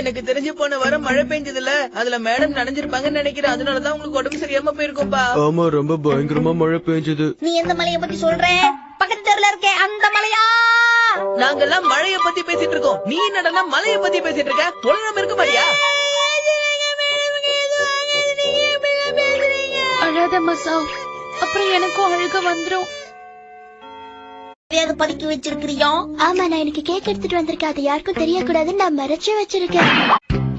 எனக்கு தெரிஞ்சு போன வாரம் மழை பெஞ்சதுல அதுல மேடம் நனைஞ்சிருப்பாங்கன்னு நினைக்கிறேன். அதனாலதான் உங்களுக்கு உடம்பு சரியாம போயிருக்கும்பா. ஆமா, ரொம்ப பயங்கரமா மழை பெஞ்சது. நீ எந்த மலைய பத்தி சொல்ற? பக்கத்து தெருல இருக்கே அந்த மலையா? நாங்கெல்லாம் மழைய பத்தி பேசிட்டு இருக்கோம். நீ என்னடா மலைய பத்தி பேசிட்டு இருக்க? உலகம் இருக்க மாதிரியா? அழாத மசாவ், அப்புறம் எனக்கும் அழுக வந்துரும். பதுக்கி வச்சிருக்கிறியோ? ஆமா, நான் எனக்கு கேக் எடுத்துட்டு வந்திருக்கேன். அது யாருக்கும் தெரியக்கூடாதுன்னு நான் மறைச்சு வச்சிருக்கேன்.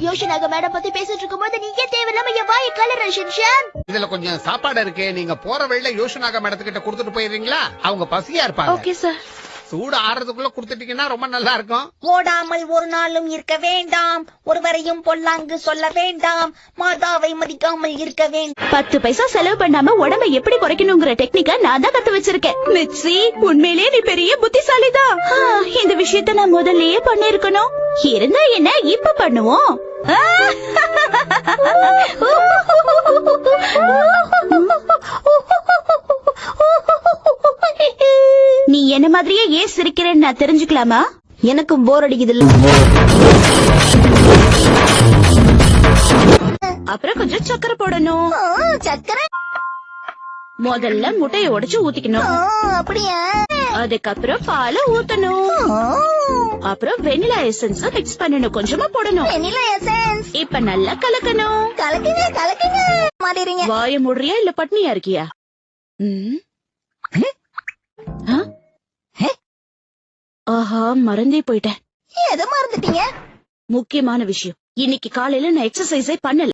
யோஷனாக மேடம் பத்தி பேசிட்டு இருக்கும் போது நீங்க தேவையில்லாம என் வாயை கலர். இதுல கொஞ்சம் சாப்பாடு இருக்கு. நீங்க போற வழியில யோஷனாக மேடத்துக்கிட்ட கொடுத்துட்டு போயிருந்தீங்களா? அவங்க பசியா இருப்பாங்க. Okay sir. சூடு ஆறதுக்குள்ள கொடுத்துட்டீங்கன்னா ரொம்ப நல்லா இருக்கும். ஓடாமல் ஒரு நாளும் இருக்க வேண்டாம், ஒருவரையும் பொல்லாங்கு சொல்ல வேண்டாம், மாதாவை மதிக்காமல் இருக்க வேண்டாம். 10 பைசா செலவு பண்ணாம உடம்ப எப்படி குறைக்கணுங்கிற டெக்னிக்கா நான் தான் கத்து வச்சிருக்கேன். மிச்சி, உண்மையிலேயே நீ பெரிய புத்திசாலிதான். இந்த விஷயத்த நான் முதல்லயே பண்ணிருக்கணும். இருந்தா என்ன, இப்ப பண்ணுவோம். நீ என்ன மாதிரியே ஏன் சிரிக்கிறேன்னு நான் தெரிஞ்சுக்கலாமா? எனக்கும் போர் அடிக்குது. அப்புறம் கொஞ்சம் சக்கரை போடணும். சக்கரை முதல்ல முட்டையை உடைச்சு ஊத்திக்கணும். அப்படியா? அதுக்கப்புறம் பாலை ஊத்தணும். அப்புறம் வெனிலா எசன்ஸ் மிக்ஸ் பண்ணணும். கொஞ்சமா போடணும். Vanilla essence. இப்ப நல்லா கலக்கணும். கலக்குங்க கலக்குங்க. மாறிடுங்க. வாய மூடுறியா இல்ல பட்னியா இருக்கியா? ஆஹா, மறந்தே போயிட்டேன். எதை மறந்துட்டீங்க? முக்கியமான விஷயம், இன்னைக்கு காலையில நான் எக்ஸசைஸே பண்ணல.